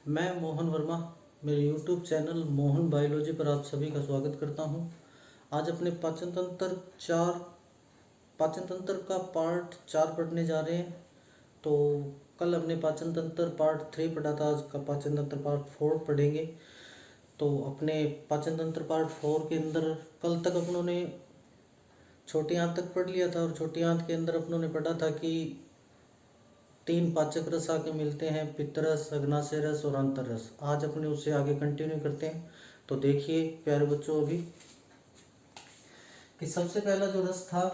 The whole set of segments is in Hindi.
मैं मोहन वर्मा मेरे YouTube चैनल मोहन बायोलॉजी पर आप सभी का स्वागत करता हूं। आज अपने पाचन तंत्र का पार्ट 4 पढ़ने जा रहे हैं। तो कल हमने पाचन तंत्र पार्ट 3 पढ़ा था, आज का पाचन तंत्र पार्ट 4 पढ़ेंगे। तो अपने पाचन तंत्र पार्ट 4 के अंदर कल तक अपनों ने छोटी आंत तक पढ़ लिया था और छोटी आंत के अंदर अपनों ने पढ़ा था कि 3 पाचक रस आके मिलते हैं, पित्तरस, अग्नाशय रस और अंतररस। आज अपने उससे आगे कंटिन्यू करते हैं। तो देखिए प्यारे बच्चों, अभी कि सबसे पहला जो रस था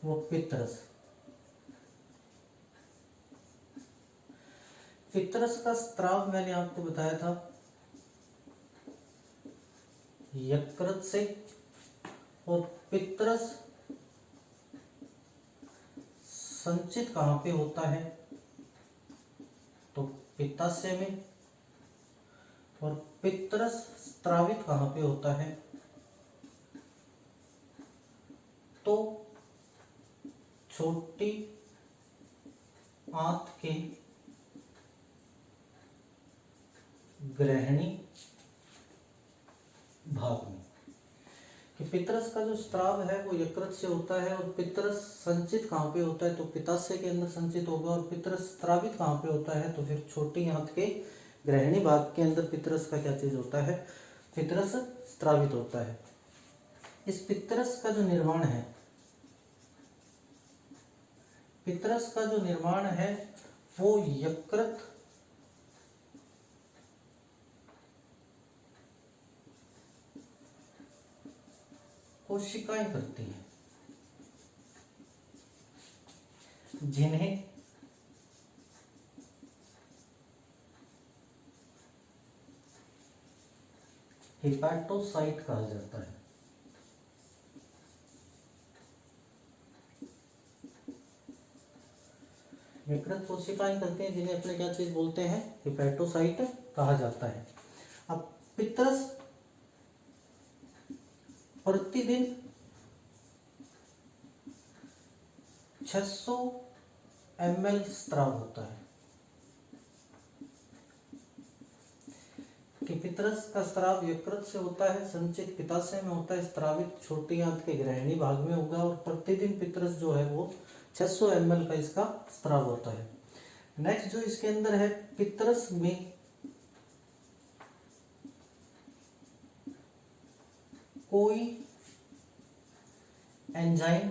वो पित्तरस। पित्तरस का स्त्राव मैंने आपको बताया था यकृत से, और पित्तरस संचित कहाँ पे होता है तो पित्ताशय में, और पित्तरस स्त्रावित कहाँ पे होता है तो छोटी आंत के ग्रहणी भाग में। कि पित्तरस का जो स्त्राव है वो यकृत से होता है, और पित्तरस संचित कहाँ पे होता है तो पित्ताशय के अंदर संचित होगा, और पित्तरस स्त्रावित कहाँ पे होता है तो फिर छोटी आंत के ग्रहणी भाग के अंदर पित्तरस का क्या चीज होता है, पित्तरस स्त्रावित होता है। इस पित्तरस का जो निर्माण है, पित्तरस का जो निर्माण है वो यकृत कोशिकाएं करती हैं, जिन्हें हेपाटोसाइट कहा जाता है। यकृत कोशिकाएं करते हैं जिन्हें अपने क्या चीज बोलते हैं, हेपाटोसाइट कहा जाता है। अब पित्तरस प्रतिदिन 600 ml स्त्राव होता है। कि पित्तरस का स्त्राव यकृत से होता है, संचित पित्ताशय में होता है, स्त्रावित छोटी आंत के ग्रहणी भाग में होगा, और प्रतिदिन पित्तरस जो है वो 600 ml का इसका स्त्राव होता है। नेक्स्ट जो इसके अंदर है, पित्तरस में कोई एंजाइम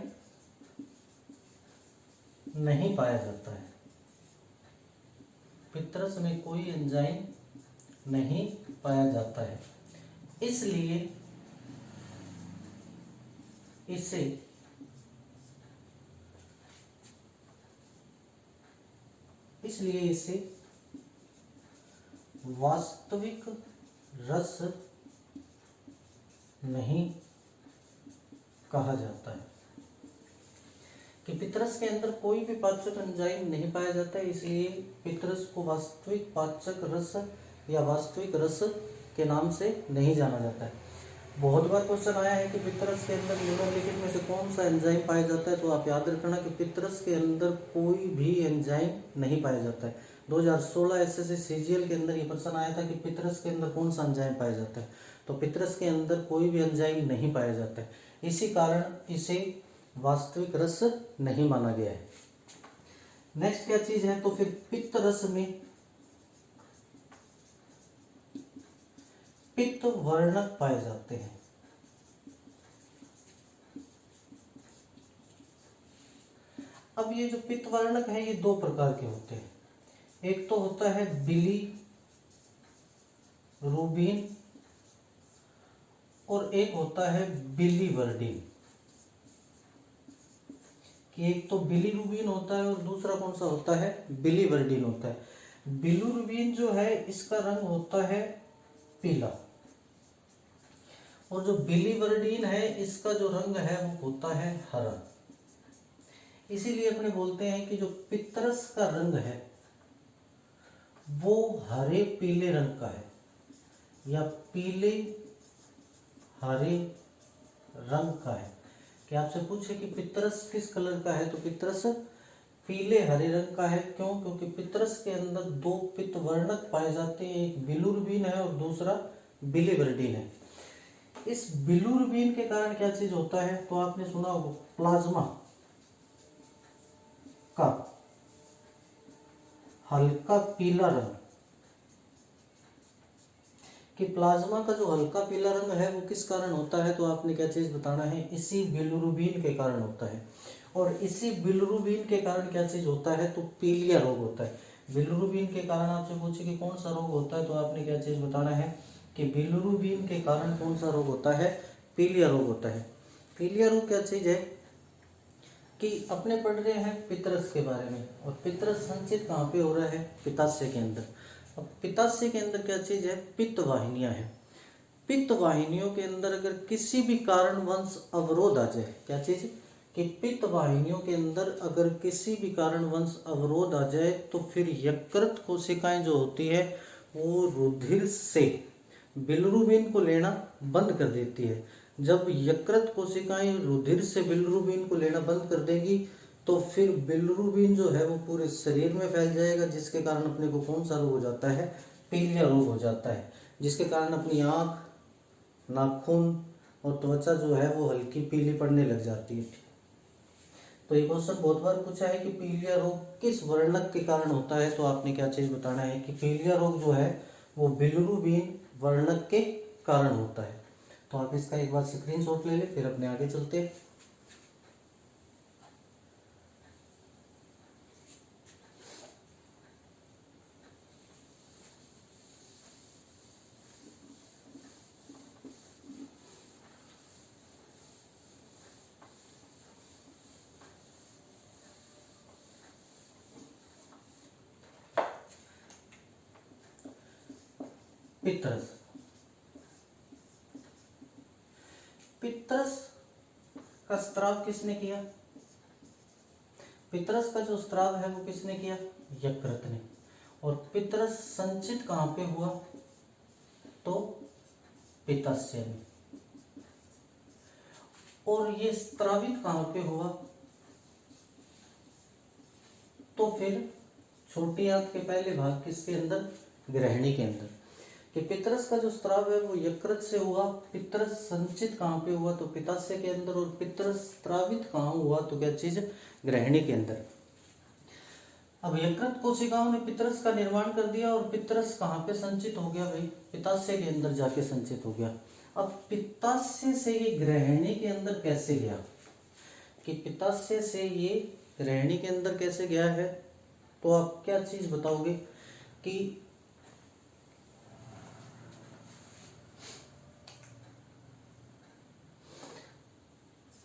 नहीं पाया जाता है। पित्तरस में कोई एंजाइम नहीं पाया जाता है, इसलिए इसे वास्तविक रस नहीं कहा जाता है। कि पित्तरस के अंदर कोई भी पाचक एंजाइम नहीं पाया जाता है, इसलिए पित्तरस को वास्तविक पाचक रस या वास्तविक रस के नाम से नहीं जाना जाता है। बहुत बार क्वेश्चन आया है कि पित्तरस के अंदर निम्नलिखित में से कौन सा एंजाइम पाया जाता है, तो आप याद रखना कि पित्तरस के अंदर कोई भी एंजाइम नहीं पाया जाता है। 2016 एसएससी सीजीएल के अंदर ये प्रश्न आया था कि पित्तरस के अंदर कौन सा एंजाइम पाया जाता है, तो पित्तरस के अंदर कोई भी एंजाइम नहीं पाया जाता है, इसी कारण इसे वास्तविक रस नहीं माना गया है। नेक्स्ट क्या चीज है तो फिर पित्तरस में पित्त वर्णक पाए जाते हैं। अब ये जो पित्त वर्णक है ये 2 प्रकार के होते हैं। एक तो होता है बिलीरुबिन और एक होता है बिलीवर्डिन। कि एक तो बिलीरुबिन होता है और दूसरा कौन सा होता है, बिलीवर्डिन होता है। बिलीरुबिन जो है इसका रंग होता है पीला, और जो बिलीवर्डिन है इसका जो रंग है वो होता है हरा। इसीलिए अपने बोलते हैं कि जो पित्तरस का रंग है वो हरे पीले रंग का है, या पीले हरे रंग का है। कि आपसे पूछे कि पित्तरस किस कलर का है तो पित्तरस पीले हरे रंग का है। क्यों? क्योंकि पितरस के अंदर दो पित्त वर्णक पाए जाते हैं, एक बिलिरुबिन है और दूसरा बिलिवर्डिन है। इस बिलिरुबिन के कारण क्या चीज होता है, तो आपने सुना होगा प्लाज्मा का हल्का पीला रंग, कि प्लाज्मा का जो हल्का पीला रंग है वो किस कारण होता है, तो आपने क्या चीज बताना है, इसी बिलिरुबिन के कारण होता है। और इसी बिलिरुबिन के कारण क्या चीज होता है, तो पीलिया रोग होता है। बिलिरुबिन के कारण आपसे पूछे कि कौन सा रोग होता है, तो आपने क्या चीज बताना है कि बिलिरुबिन के कारण कौन सा रोग होता है, पीलिया रोग होता है। पीलिया रोग क्या चीज है कि अपने पढ़ रहे हैं पितरस के बारे में, और पितरस संचित कहाँ पे हो रहा है, पित्ताशय के अंदर। अब पित्ताशय के अंदर क्या चीज है, पित्त वाहिनियां हैं। पित्त वाहिनियों के अंदर अगर किसी भी कारणवश अवरोध आ जाए, क्या चीज कि पित्त वाहिनियों के अंदर अगर किसी भी कारणवश अवरोध आ जाए, तो फिर यकृत कोशिकाएं जो होती है वो रुधिर से बिलिरुबिन को लेना बंद कर देती है। जब यकृत कोशिकाएं रुधिर से बिलिरुबिन को लेना बंद कर देंगी, तो फिर बिलिरुबिन जो है वो पूरे शरीर में फैल जाएगा, जिसके कारण अपने को कौन सा रोग हो जाता है, पीलिया रोग हो जाता है, जिसके कारण अपनी आँख, नाखून और त्वचा जो है वो हल्की पीली पड़ने लग जाती है। तो ये क्वेश्चन बहुत बार पूछा है कि पीलिया रोग किस वर्णक के कारण होता है, तो आपने क्या चीज बताना है कि पीलिया रोग जो है वो बिलिरुबिन वर्णक के कारण होता है। तो आप इसका एक बार स्क्रीनशॉट ले ले, फिर अपने आगे चलते हैं। पितरस, पितरस का स्त्राव किसने किया, पितरस का जो स्त्राव है वो किसने किया, यकृत ने। और पितरस संचित कहाँ पे हुआ, तो पित्ताशय में। और ये स्त्रावित कहाँ पे हुआ, तो फिर छोटी आंत के पहले भाग किसके अंदर, ग्रहणी के अंदर। कि पितरस का जो स्त्राव है वो यकृत से हुआ, पितरस संचित कहाँ पे हुआ, तो पित्ताशय के अंदर। और पितरस स्त्रावित कहाँ हुआ, तो क्या चीज, ग्रहणी के अंदर। अब यकृत कोशिकाओं ने पितरस का निर्माण कर दिया, और पितरस कहाँ पे संचित हो गया भाई, पित्ताशय के अंदर जाके संचित हो गया। अब पित्ताशय से ये ग्रहणी के अंदर कैसे गया, कि पित्ताशय से ये ग्रहणी के अंदर कैसे गया है, तो आप क्या चीज बताओगे कि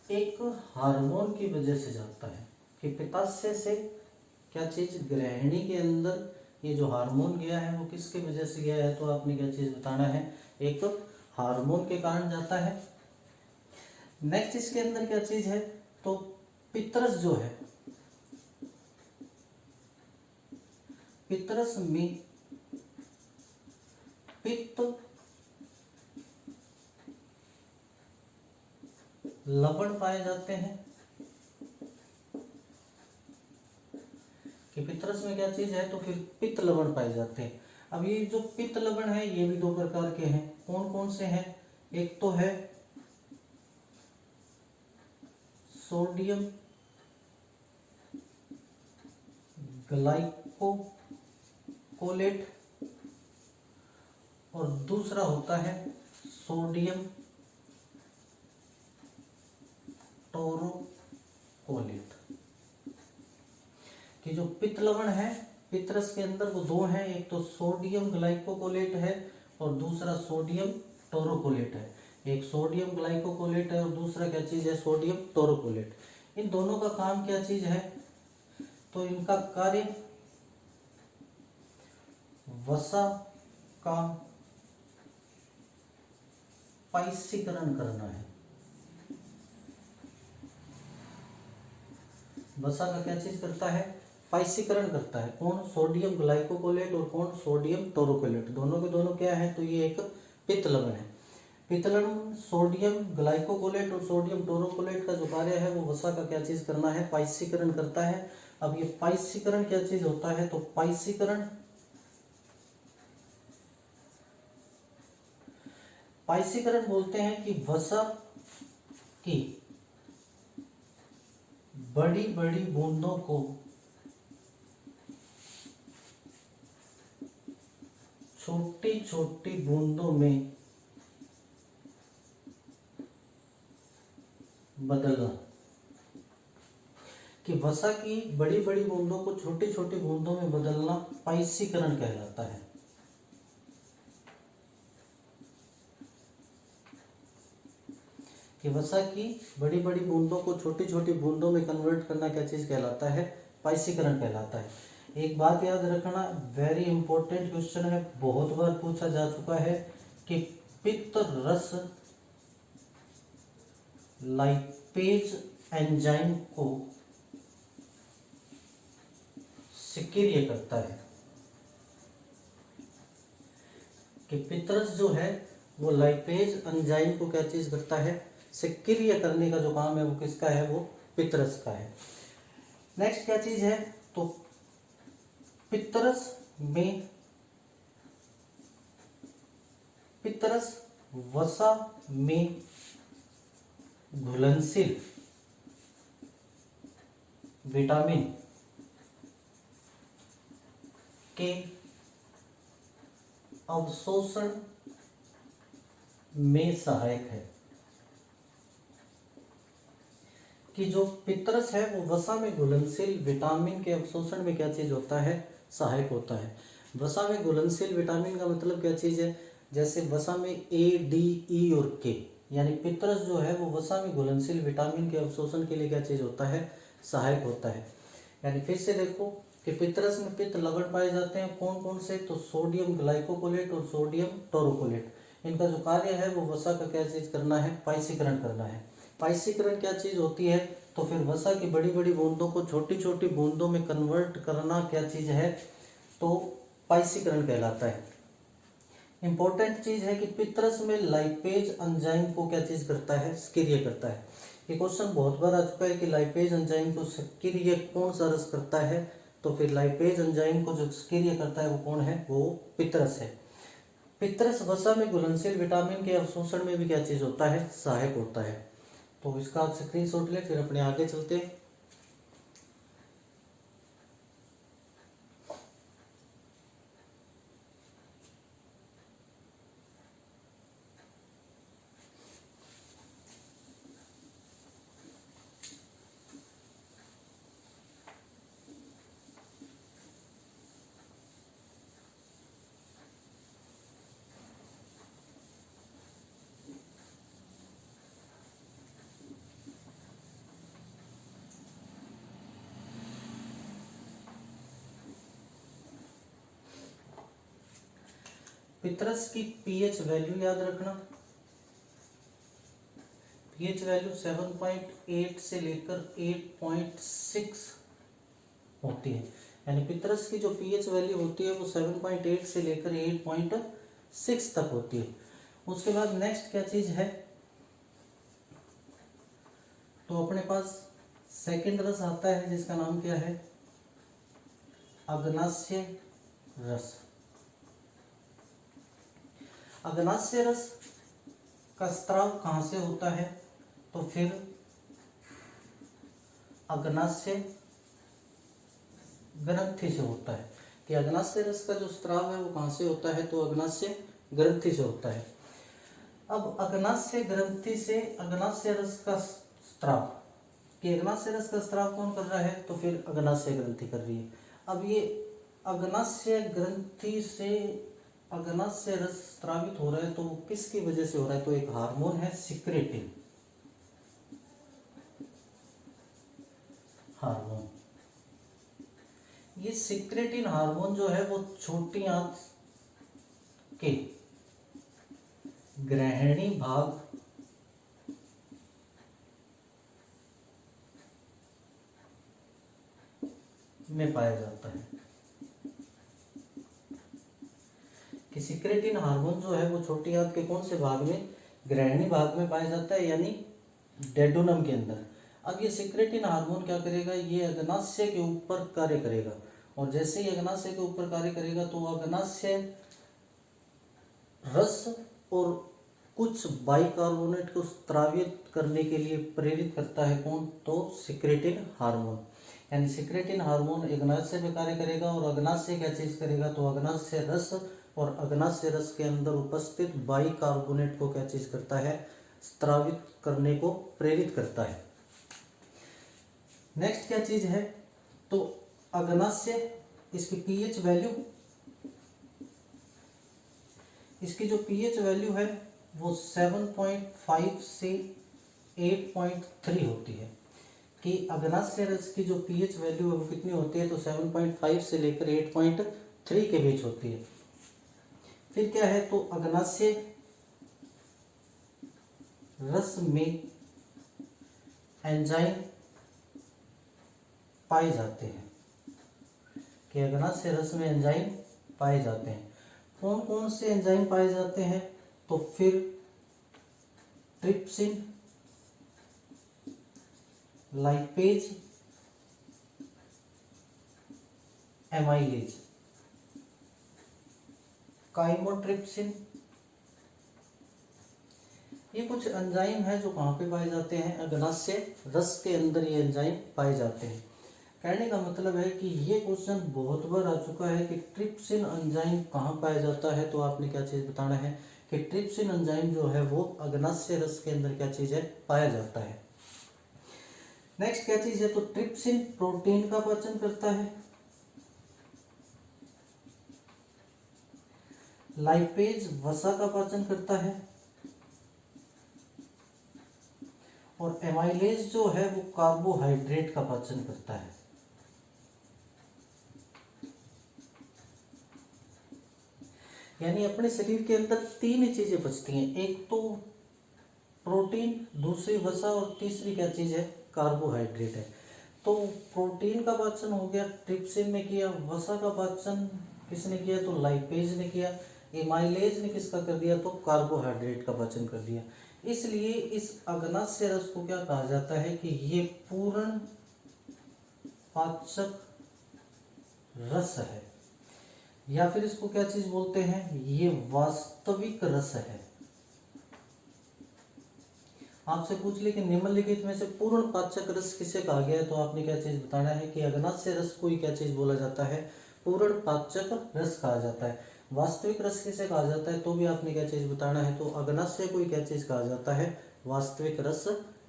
एक हार्मोन की वजह से जाता है, कि पित्ताशय से क्या चीज, ग्रहणी के अंदर ये जो हार्मोन गया है वो किसकी वजह से गया है, तो आपने क्या चीज बताना है, एक हार्मोन के कारण जाता है। नेक्स्ट इसके अंदर क्या चीज है, तो पितरस जो है, पितरस में पित्त लवण पाए जाते हैं, कि पितरस में क्या चीज है, तो फिर पित्त लवण पाए जाते हैं। अब ये जो पित्त लवण है ये भी दो प्रकार के हैं, कौन कौन से हैं, एक तो है सोडियम ग्लाइकोलेट, और दूसरा होता है सोडियम टोरोकोलेट। कि जो पित्त लवण है पितरस के अंदर वो दो हैं, एक तो सोडियम ग्लाइकोलेट है और दूसरा सोडियम टोरोकोलेट है। एक सोडियम ग्लाइकोलेट है और दूसरा क्या चीज है, सोडियम टोरोकोलेट। इन दोनों का काम क्या चीज है, तो इनका कार्य वसा का पाइसीकरण करना है। वसा का क्या चीज करता है, पाइसीकरण करता है। कौन, सोडियम ग्लाइकोलेट और कौन, सोडियम टोरोकोलेट। दोनों के दोनों क्या है, तो ये एक पित्त लवण है। पित्त लवण सोडियम ग्लाइकोलेट और सोडियम टोरोकोलेट का जो कार्य है वो वसा का क्या चीज करना है, पाइसीकरण करता है। अब ये पाइसीकरण क्या चीज होता है? तो पाइसीकरण बोलते हैं कि वसा की बड़ी बड़ी बूंदों को छोटी छोटी बूंदों में बदलना, कि वसा की बड़ी बड़ी बूंदों को छोटी छोटी बूंदों में बदलना पाइसीकरण कहलाता है। कि वसा की बड़ी बड़ी बूंदों को छोटी छोटी बूंदों में कन्वर्ट करना क्या चीज कहलाता है? पाइसीकरण कहलाता है। एक बात याद रखना, वेरी इंपॉर्टेंट क्वेश्चन है, बहुत बार पूछा जा चुका है कि पित्त रस लाइपेज एंजाइम को सक्रिय करता है। कि पित्तरस जो है वो लाइपेज एंजाइम को क्या चीज करता है? सक्रिय करने का जो काम है वो किसका है? वो पित्तरस का है। नेक्स्ट क्या चीज है? तो पित्तरस वसा में घुलनशील विटामिन के अवशोषण में सहायक है। कि जो पित्तरस है वो वसा में घुलनशील विटामिन के अवशोषण में क्या चीज होता है? सहायक होता है। वसा में घुलनशील विटामिन का मतलब क्या चीज है? जैसे वसा में ए, डी, ई और के, यानी पित्तरस जो है वो वसा में घुलनशील विटामिन के अवशोषण के लिए क्या चीज होता है? सहायक होता है। यानी फिर से देखो कि पित्तरस में पित्त लवण पाए जाते हैं, कौन कौन से? तो सोडियम ग्लाइकोकोलेट और सोडियम टोरोकोलेट। इनका जो कार्य है वो वसा का क्या चीज करना है? पाइसीकरण करना है। पाइसीकरण क्या चीज होती है? तो फिर वसा की बड़ी बड़ी बूंदों को छोटी छोटी बूंदों में कन्वर्ट करना क्या चीज है? तो पाइसीकरण कहलाता है। इंपॉर्टेंट चीज है कि पित्तरस में लाइपेज एंजाइम को क्या चीज करता है? सक्रिय करता है। ये क्वेश्चन बहुत बार आ चुका है कि लाइपेज एंजाइम को सक्रिय कौन सा रस करता है? तो फिर लाइपेज एंजाइम को जो सक्रिय करता है वो कौन है? वो पित्तरस है। पित्तरस वसा में घुलनशील विटामिन के अवशोषण में भी क्या चीज होता है? सहायक होता है। तो इसका आप स्क्रीनशॉट ले, फिर अपने आगे चलते हैं। पित्तरस की पीएच वैल्यू याद रखना, पीएच वैल्यू 7.8 से लेकर 8.6 होती है। यानी पित्तरस की जो पीएच वैल्यू होती है वो 7.8 से लेकर 8.6 तक होती है। उसके बाद नेक्स्ट क्या चीज है? तो अपने पास सेकंड रस आता है जिसका नाम क्या है? अग्नास्य रस। अग्नास्य रस का स्त्राव कहाँ से होता है? तो फिर अग्नास्य ग्रंथि से होता है। कि अग्नास्य रस का जो स्त्राव है वो कहाँ से होता है? तो अग्नास्य ग्रंथि से होता है। अब अग्नास्य ग्रंथि से अग्नास्य रस का स्त्राव, कि अग्नास्य रस का स्त्राव कौन कर रहा है? तो फिर अग्नास्य ग्रंथि कर रही है। अब ये अग्नास्य ग्रंथि से अग्नास्य रस स्रावित हो रहा है तो वो किसकी वजह से हो रहा है? तो एक हार्मोन है सिक्रेटिन हार्मोन। ये सिक्रेटिन हार्मोन जो है वो छोटी आंत के ग्रहणी भाग में पाया जाता है। कि सिक्रेटिन हार्मोन जो है वो छोटी आंत के कौन से भाग में? ग्रहणी भाग में पाया जाता है, यानी डेडोनम के अंदर। अब ये सिक्रेटिन हार्मोन क्या करेगा, ये अग्नाशय के ऊपर कार्य करेगा, और जैसे ही अग्नाशय के ऊपर कार्य करेगा तो अग्नाशय रस और कुछ बाइकार्बोनेट को स्रावित करने के लिए प्रेरित करता है कौन, तो सिक्रेटिन हार्मोन। यानी सिक्रेटिन हार्मोन अग्नाशय पे कार्य करेगा और अग्नाशय क्या चीज करेगा, तो अग्नाशय रस और अग्नाशय रस के अंदर उपस्थित बाइकार्बोनेट को क्या चीज करता है, स्रावित करने को प्रेरित करता है। नेक्स्ट क्या चीज है, तो अग्नाशय, इसकी पीएच वैल्यू, इसकी जो पीएच वैल्यू है वो 7.5 से 8.3 होती है, कि अग्नाशय रस की जो पीएच वैल्यू है वो कितनी होती है, तो 7.5 से लेकर 8.3 के बीच होती है। फिर क्या है, तो अग्नाशय रस में एंजाइम पाए जाते हैं, कि अग्नाशय रस में एंजाइम पाए जाते हैं। कौन कौन से एंजाइम पाए जाते हैं, तो फिर ट्रिप्सिन, लाइपेज, एमाइलेज, काइमोट्रिप्सिन, ये कुछ एंजाइम है जो कहाँ पे पाए जाते हैं, अग्नाशय रस के अंदर ये एंजाइम पाए जाते हैं। कहने का मतलब है कि ये क्वेश्चन बहुत बार आ चुका है कि ट्रिप्सिन एंजाइम कहाँ पाया जाता है, तो आपने क्या चीज बताना है कि ट्रिप्सिन एंजाइम जो है वो अग्नाशय रस के अंदर क्या चीज है, पाया जाता है। नेक्स्ट क्या चीज है, तो ट्रिप्सिन प्रोटीन का पाचन करता है, लाइपेज वसा का पाचन करता है, और एमाइलेज जो है वो कार्बोहाइड्रेट का पाचन करता है। यानी अपने शरीर के अंदर तीन ही चीजें बचती हैं, एक तो प्रोटीन, दूसरी वसा और तीसरी क्या चीज है, कार्बोहाइड्रेट है। तो प्रोटीन का पाचन हो गया, ट्रिप्सिन ने किया, वसा का पाचन किसने किया, तो लाइपेज ने किया, एमाइलेज ने किसका कर दिया, तो कार्बोहाइड्रेट का पाचन कर दिया। इसलिए इस अग्नाशय रस को क्या कहा जाता है कि ये पूर्ण पाचक रस है, या फिर इसको क्या चीज बोलते हैं, ये वास्तविक रस है। आपसे पूछ ले कि निम्नलिखित में से पूर्ण पाचक रस किसे कहा गया है, तो आपने क्या चीज बताना है कि अग्नाशय रस को ही क्या चीज बोला जाता है, पूर्ण पाचक रस कहा जाता है। वास्तविक रस किसे कहा जाता है, तो भी आपने क्या चीज बताना है, तो अग्नाशय को ही क्या चीज कहा जाता है, वास्तविक रस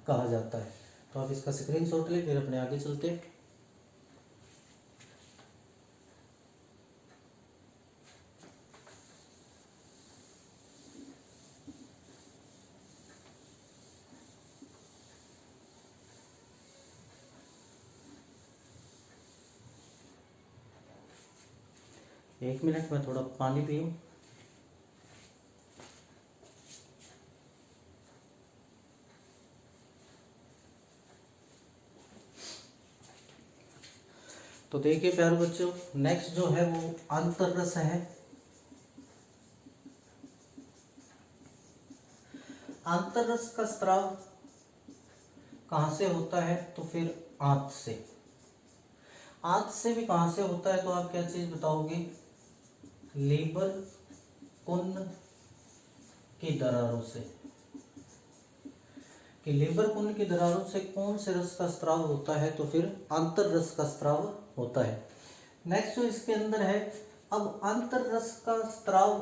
कहा जाता है। तो आप इसका स्क्रीनशॉट ले, फिर अपने आगे चलते हैं। एक मिनट में थोड़ा पानी पीऊं। तो देखिए प्यारे बच्चों, नेक्स्ट जो है वो अंतररस है। अंतररस का स्राव कहाँ से होता है, तो फिर आंत से। आंत से भी कहाँ से होता है, तो आप क्या चीज बताओगे, लीवर कुन्न की दरारों से। कि लीवर कुन्न की दरारों से कौन से रस का स्राव होता है, तो फिर अंतर रस का स्राव होता है। नेक्स्ट जो इसके अंदर है, अब अंतर रस का स्राव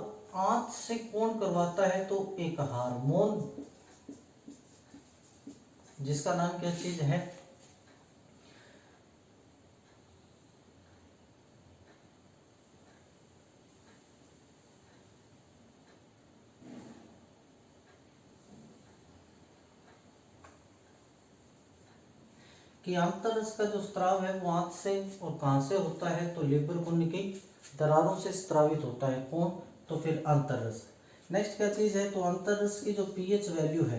आंत से कौन करवाता है, तो एक हार्मोन जिसका नाम क्या चीज है, कि अंतररस का जो स्राव है वो आंत से और कहाँ से होता है, तो लीवर कुन्न की दरारों से स्रावित होता है। कौन, तो फिर अंतररस। नेक्स्ट क्या चीज है, तो अंतररस की जो पीएच वैल्यू है,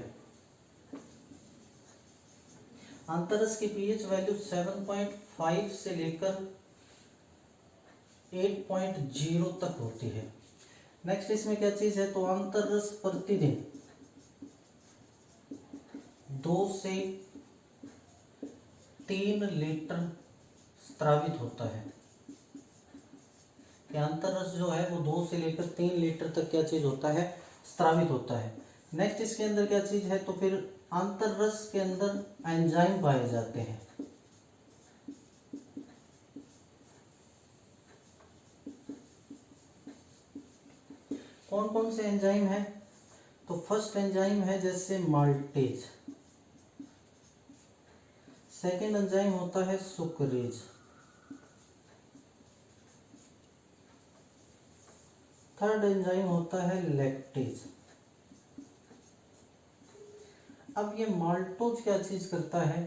अंतररस की पीएच वैल्यू 7.5 से लेकर 8.0 तक होती है। नेक्स्ट इसमें क्या चीज है, तो अंतररस प्रतिदिन 2 से 3 लीटर स्रावित होता है। कि अंतररस जो है वो 2 से लेकर 3 लीटर तक क्या चीज होता है, स्रावित होता है। नेक्स्ट इसके अंदर क्या चीज है, तो फिर अंतररस के अंदर एंजाइम पाए जाते हैं। कौन कौन से एंजाइम है, तो फर्स्ट एंजाइम है जैसे माल्टेज, सेकेंड एंजाइम होता है सुक्रेज, थर्ड एंजाइम होता है लैक्टेज। अब ये माल्टोज क्या चीज करता है,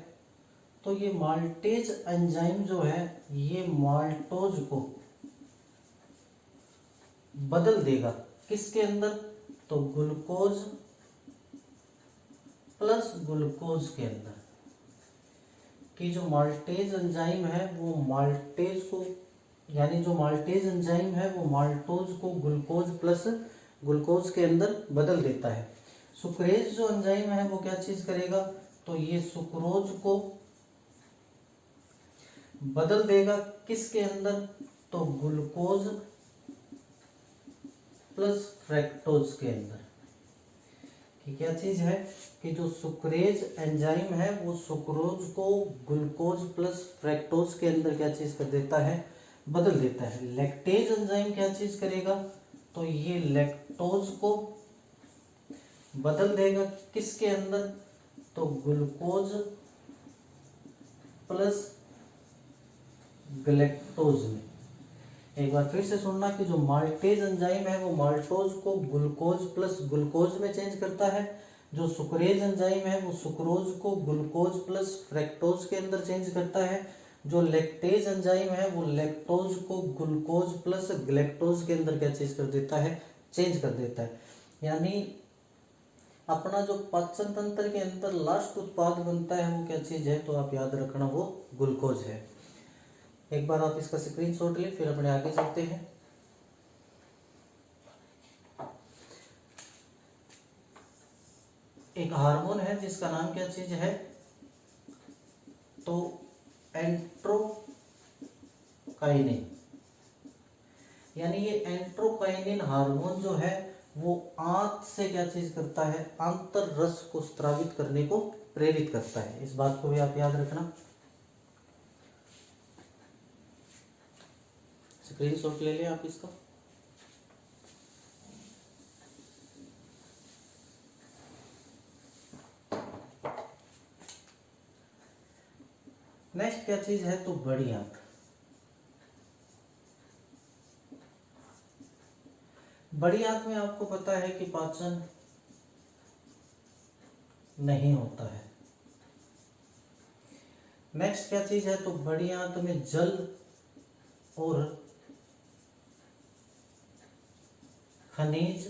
तो ये माल्टेज एंजाइम जो है ये माल्टोज को बदल देगा किसके अंदर, तो ग्लूकोज प्लस ग्लूकोज के अंदर। कि जो माल्टेज एंजाइम है वो माल्टेज को, यानी जो माल्टेज एंजाइम है वो माल्टोज को ग्लूकोज प्लस ग्लूकोज के अंदर बदल देता है। सुक्रेज जो एंजाइम है वो क्या चीज करेगा, तो ये सुक्रोज को बदल देगा किसके अंदर, तो ग्लूकोज प्लस फ्रैक्टोज के अंदर। कि क्या चीज है, कि जो सुक्रेज एंजाइम है वो सुक्रोज को ग्लूकोज प्लस फ्रैक्टोज के अंदर क्या चीज कर देता है, बदल देता है। लैक्टेज एंजाइम क्या चीज करेगा, तो ये लैक्टोज को बदल देगा किसके अंदर, तो ग्लूकोज प्लस गैलेक्टोज में। एक बार फिर से सुनना कि जो माल्टेज एंजाइम है वो माल्टोज को ग्लूकोज प्लस ग्लूकोज में चेंज करता है, जो सुक्रेज एंजाइम है वो सुक्रोज को ग्लूकोज प्लस फ्रैक्टोज के अंदर चेंज करता है, जो लैक्टेज एंजाइम है वो लैक्टोज को ग्लूकोज प्लस गैलेक्टोज के अंदर क्या चीज कर देता है, चेंज कर देता है। यानी अपना जो पाचन तंत्र के अंदर लास्ट उत्पाद बनता है वो क्या चीज है, तो आप याद रखना वो ग्लूकोज है। एक बार आप इसका स्क्रीनशॉट ले, फिर अपने आगे चलते हैं। एक हार्मोन है जिसका नाम क्या चीज है, तो एंट्रोकाइनिन। यानी ये एंट्रोकाइनिन हार्मोन जो है वो आंत से क्या चीज करता है, आंतर रस को स्रावित करने को प्रेरित करता है। इस बात को भी आप याद रखना। स्क्रीनशॉट ले लें आप इसका। नेक्स्ट क्या चीज है, तो बड़ी आंत। बड़ी आंत में आपको पता है कि पाचन नहीं होता है। नेक्स्ट क्या चीज है, तो बड़ी आंत में जल और खनिज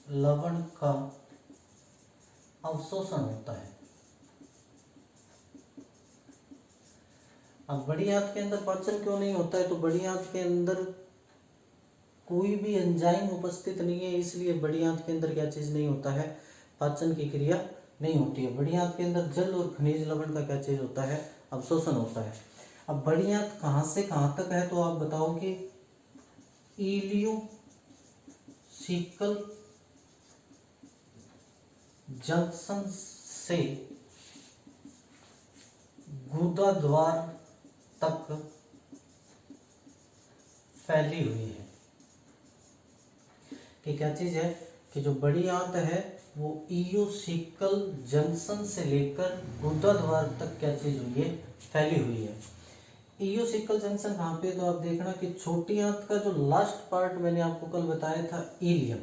लवण का अवशोषण होता है। अब बड़ी आंत के अंदर पाचन क्यों नहीं होता है, तो बड़ी आंत के अंदर कोई भी एंजाइम उपस्थित नहीं है, इसलिए बड़ी आंत के अंदर क्या चीज नहीं होता है, पाचन की क्रिया नहीं होती है। बड़ी आंत के अंदर जल और खनिज लवण का क्या चीज होता है, अवशोषण होता है। अब बड़ी आंत कहाँ से कहाँ तक है, तो आप बताओगे इलियोसिकल जंक्शन से गुदा द्वार तक फैली हुई है। कि क्या चीज है, कि जो बड़ी आंत है वो इलियोसिकल जंक्शन से लेकर गुदा द्वार तक क्या चीज हुई है, फैली हुई है। इलियोसिकल जंक्शन कहाँ पे, तो आप देखना कि छोटी आंत का जो लास्ट पार्ट मैंने आपको कल बताया था इलियम,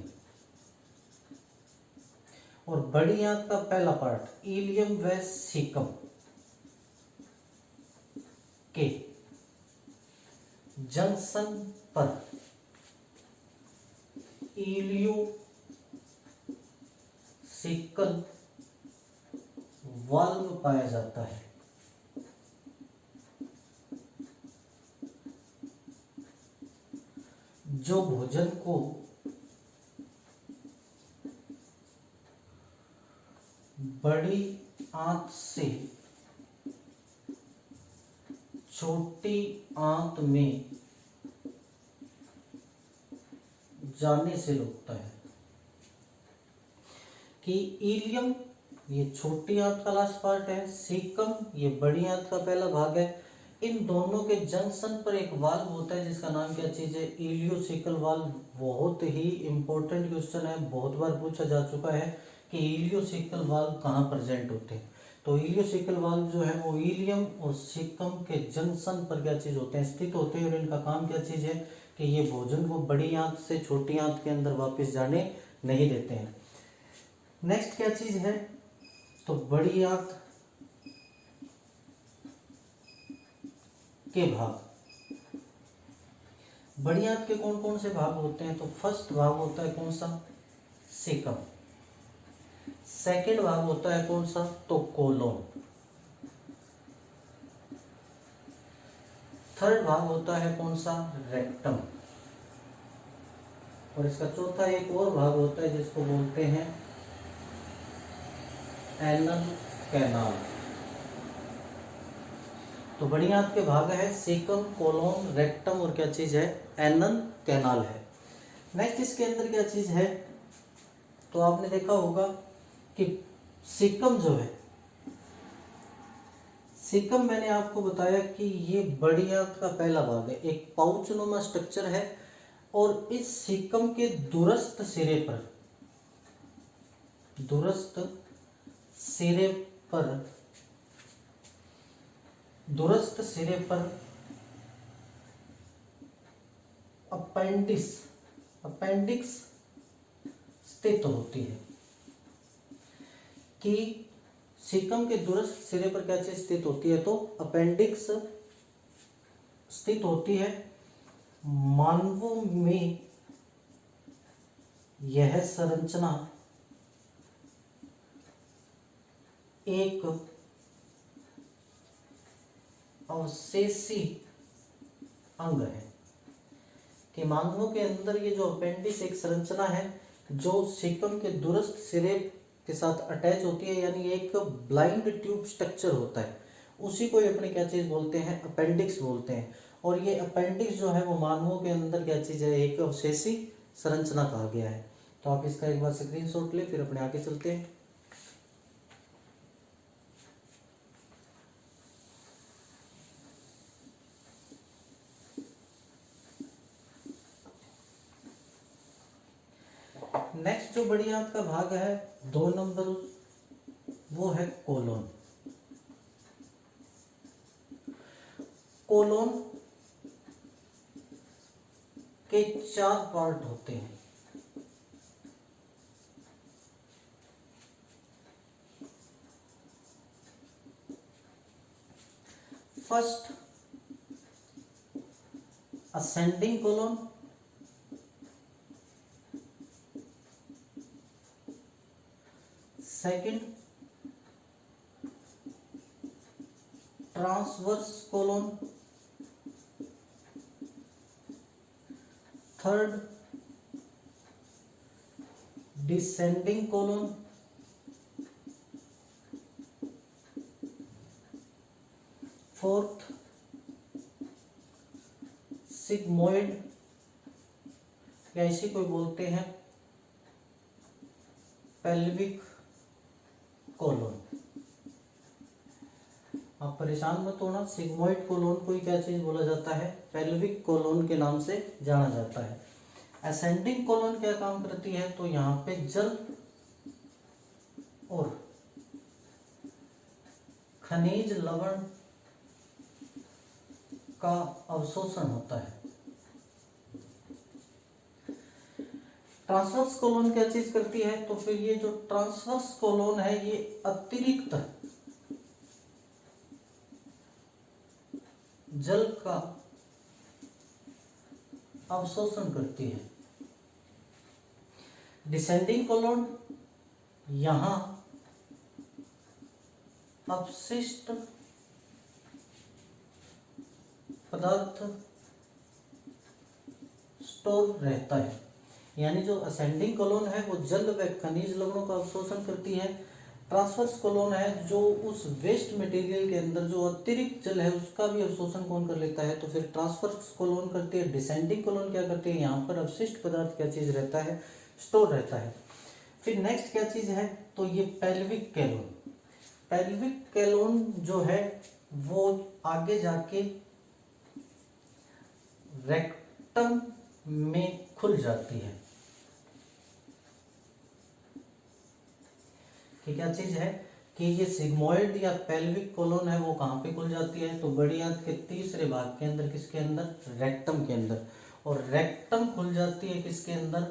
और बड़ी आंत का पहला पार्ट इलियम व सीकम के जंक्शन पर इलियोसिकल वाल्व पाया जाता है। जो भोजन को बड़ी आंत से छोटी आंत में जाने से रोकता है। कि इलियम ये छोटी आंत का लास्ट पार्ट है, सीकम ये बड़ी आंत का पहला भाग है। इन दोनों के जंक्शन पर एक वाल्व होता है जिसका नाम क्या चीज है, इलियोसिकल वाल्व। बहुत ही इंपॉर्टेंट क्वेश्चन है, बहुत बार पूछा जा चुका है कि इलियोसिकल वाल्व कहाँ प्रेजेंट होते हैं। तो इलियोसिकल वाल्व जो है वो इलियम और सीकम के जंक्शन पर क्या चीज होते हैं, स्थित होते हैं। और इनका काम क्या चीज है कि ये भोजन को बड़ी आंत से छोटी आंत के अंदर वापस जाने नहीं देते हैं। नेक्स्ट क्या चीज है, तो बड़ी आंत के भाग। बड़ी आंत के कौन कौन से भाग होते हैं, तो फर्स्ट भाग होता है कौन सा, सीकम। सेकंड भाग होता है कौन सा, तो कोलोन। थर्ड भाग होता है कौन सा, रेक्टम। और इसका चौथा एक और भाग होता है जिसको बोलते हैं एनल कैनाल। तो बड़ी आंत के भाग है सीकम, कोलोन, रेक्टम और क्या चीज है, एनल कैनाल है। नेक्स्ट इसके अंदर क्या चीज है, तो आपने देखा होगा कि सीकम जो है, सीकम मैंने आपको बताया कि ये बड़ी आंत का पहला भाग है, एक पाउचनुमा स्ट्रक्चर है। और इस सीकम के दूरस्थ सिरे पर, दूरस्थ सिरे पर, दूरस्थ सिरे पर अपेंडिक्स स्थित होती है। कि सीकम के दूरस्थ सिरे पर क्या चीज स्थित होती है, तो अपेंडिक्स स्थित होती है। मानवों में यह संरचना एक अवशेषी अंग है। कि मानवों के अंदर ये जो अपेंडिक्स एक संरचना है जो सीकम के दूरस्थ सिरे के साथ अटैच होती है, यानी एक ब्लाइंड ट्यूब स्ट्रक्चर होता है, उसी को अपने क्या चीज बोलते हैं, अपेंडिक्स बोलते हैं। और ये अपेंडिक्स जो है वो मानवों के अंदर क्या चीज है, एक अवशेषी संरचना कहा गया है। तो आप इसका एक बार स्क्रीनशॉट ले, फिर अपने आगे चलते हैं। नेक्स्ट जो बड़ी आंत का भाग है 2 नंबर, वो है कोलोन। कोलोन के 4 पार्ट होते हैं। First ascending colon, second transverse colon, third descending colon, fourth sigmoid, या इसी को बोलते हैं पेल्विक कोलोन। आप परेशान मत होना, सिग्मोइड कोलोन को ही क्या चीज बोला जाता है, पेल्विक कोलोन के नाम से जाना जाता है। असेंडिंग कोलोन क्या काम करती है, तो यहाँ पे जल और खनिज लवण का अवशोषण होता है। ट्रांसवर्स कोलोन क्या चीज करती है, तो फिर ये जो ट्रांसवर्स कोलोन है ये अतिरिक्त जल का अवशोषण करती है। डिसेंडिंग कोलोन यहां अपशिष्ट पदार्थ स्टोर रहता है। यानी जो असेंडिंग कोलोन है वो जल व खनिज लवणों का अवशोषण करती है, ट्रांसवर्स कोलोन है जो उस वेस्ट मटेरियल के अंदर जो अतिरिक्त जल है उसका भी अवशोषण कौन कर लेता है, तो फिर ट्रांसवर्स कोलोन करती है। डिसेंडिंग कोलोन क्या करती है, यहाँ पर अवशिष्ट पदार्थ क्या चीज रहता है, स्टोर रहता है। फिर नेक्स्ट क्या चीज है, तो ये पेल्विक कैलोन। पेल्विक कैलोन जो है वो आगे जाके रेक्टम में खुल जाती है। कि क्या चीज है कि ये सिग्मोइड या पेल्विक कोलोन है वो कहाँ पे खुल जाती है, तो बड़ी आंत के तीसरे भाग के अंदर, किसके अंदर, रेक्टम के अंदर। और रेक्टम खुल जाती है किसके अंदर,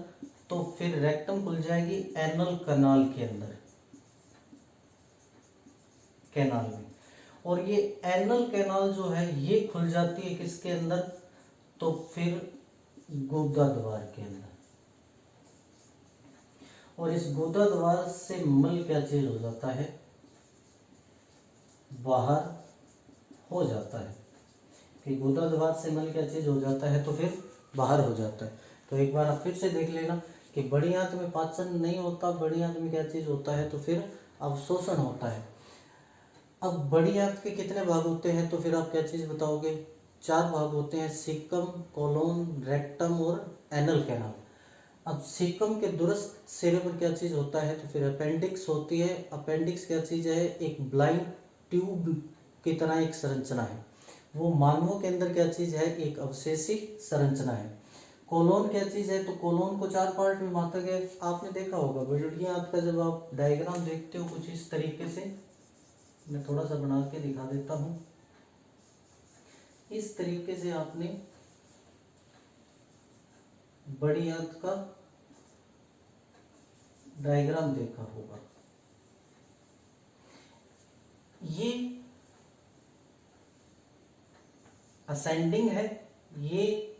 तो फिर रेक्टम खुल जाएगी एनल कैनाल के अंदर, कैनाल में। और ये एनल कैनाल जो है ये खुल जाती है किसके अंदर, तो फिर गुदा द्वार के अंदर। और इस गुदा द्वार से मल क्या चीज हो जाता है, बाहर हो जाता है। कि गुदा द्वार से मल क्या चीज हो जाता है, तो फिर बाहर हो जाता है। तो एक बार आप फिर से देख लेना कि बड़ी आंत में पाचन नहीं होता, बड़ी आंत में क्या चीज होता है, तो फिर अवशोषण होता है। अब बड़ी आंत के कितने भाग होते हैं, तो फिर आप क्या चीज बताओगे, 4 भाग होते हैं, सीकम, कोलोन, रेक्टम और एनल कैनाल। अब सीकम के दूरस्थ सिरे पर क्या चीज होता है, तो फिर अपेंडिक्स होती है। अपेंडिक्स क्या चीज है, एक ब्लाइंड ट्यूब की तरह एक संरचना है। वो मानवों के अंदर क्या चीज है, एक अवशेषी संरचना है। कोलोन क्या चीज है, तो कोलोन को 4 पार्ट में बांटा गया। आपने देखा होगा बड़ी आंत का जब आप डायग्राम देखते हो कुछ इस तरीके से, मैं थोड़ा सा बना के दिखा देता हूं। इस तरीके से आपने बड़ी आंत का डायग्राम देखा होगा। ये असेंडिंग है, ये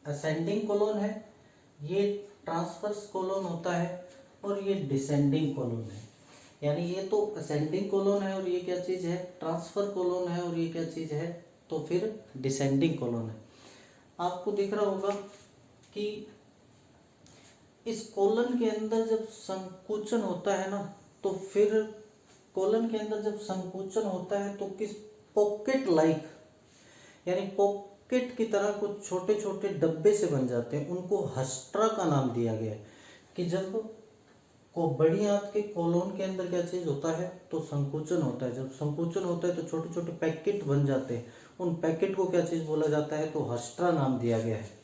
असेंडिंग कोलोन है, ये ट्रांसवर्स कोलोन होता है, और ये डिसेंडिंग कोलोन है। यानी ये तो असेंडिंग कोलोन है और ये क्या चीज है, ट्रांसफर कोलोन है, और ये क्या चीज है, तो फिर डिसेंडिंग कोलोन है। आपको दिख रहा होगा कि इस कोलन के अंदर जब संकुचन होता है ना, तो फिर कोलन के अंदर जब संकुचन होता है तो किस पॉकेट लाइक, यानी पॉकेट की तरह कुछ छोटे छोटे डब्बे से बन जाते हैं, उनको हस्ट्रा का नाम दिया गया है। कि जब को बड़ी आंत के कोलोन के अंदर क्या चीज होता है, तो संकुचन होता है। जब संकुचन होता है तो छोटे छोटे पैकेट बन जाते हैं, उन पैकेट को क्या चीज बोला जाता है, तो हस्ट्रा नाम दिया गया है।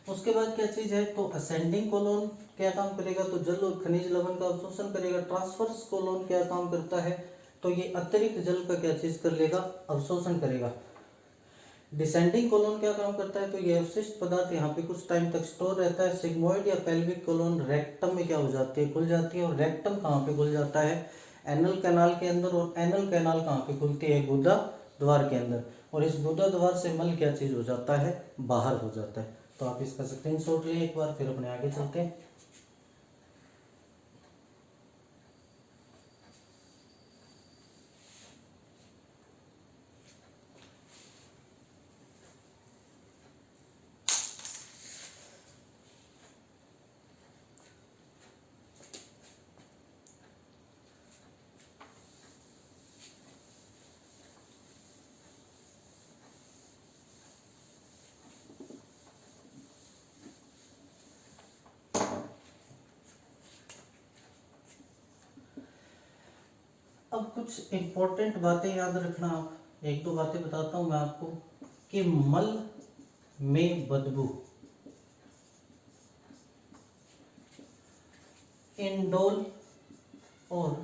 उसके बाद क्या चीज है, तो असेंडिंग कोलोन क्या काम करेगा, तो जल और खनिज लवण का अवशोषण करेगा। ट्रांसवर्स कोलोन क्या काम करता है, तो ये अतिरिक्त जल का क्या चीज कर लेगा, अवशोषण करेगा। डिसेंडिंग कोलोन क्या काम करता है, तो ये अवशिष्ट पदार्थ यहाँ पे कुछ टाइम तक स्टोर रहता है। सिग्मोइड या पेल्विक कोलोन रेक्टम में क्या हो जाती है, खुल जाती है। और रेक्टम कहाँ पे खुल जाता है, एनल कैनाल के अंदर। और एनल कैनाल कहाँ पे खुलती है, गुदा द्वार के अंदर। और इस गुदा द्वार से मल क्या चीज हो जाता है, बाहर हो जाता है। तो आप इसका स्क्रीनशॉट लिए एक बार, फिर अपने आगे चलते हैं। अब कुछ इंपॉर्टेंट बातें याद रखना। एक दो बातें बताता हूं मैं आपको कि मल में बदबू, इंडोल और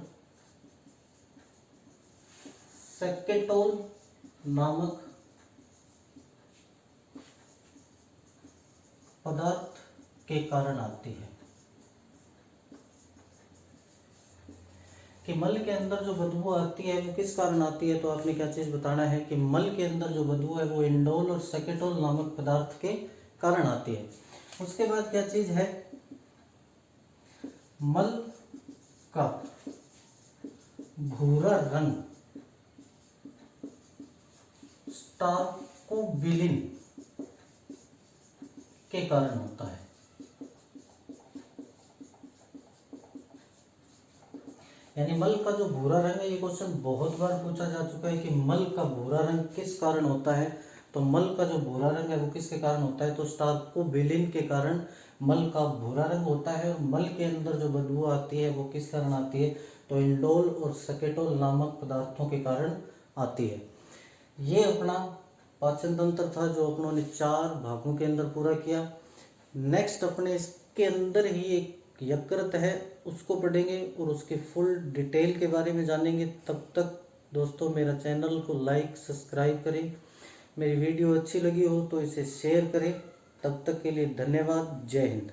सेकेटोल नामक पदार्थ के कारण आती है। कि मल के अंदर जो बदबू आती है वो किस कारण आती है, तो आपने क्या चीज बताना है कि मल के अंदर जो बदबू है वो इंडोल और सेकेटोल नामक पदार्थ के कारण आती है। उसके बाद क्या चीज है, मल का भूरा रंग स्टार्कोबिलिन के कारण होता है। यानी मल का जो भूरा रंग है, ये क्वेश्चन बहुत बार पूछा जा चुका है कि मल का भूरा रंग किस कारण होता है। तो मल का जो भूरा रंग है वो किसके कारण होता है, तो स्टार्कोबिलिन के कारण मल का भूरा रंग होता है। और मल के अंदर जो बदबू आती है वो किस कारण आती है, तो इंडोल और सकेटोल नामक पदार्थों के कारण आती है। ये अपना पाचन तंत्र था जो अपनों ने 4 भागों के अंदर पूरा किया। नेक्स्ट अपने इसके अंदर ही एक यकृत है, उसको पढ़ेंगे और उसके फुल डिटेल के बारे में जानेंगे। तब तक दोस्तों मेरा चैनल को लाइक सब्सक्राइब करें, मेरी वीडियो अच्छी लगी हो तो इसे शेयर करें। तब तक के लिए धन्यवाद। जय हिंद।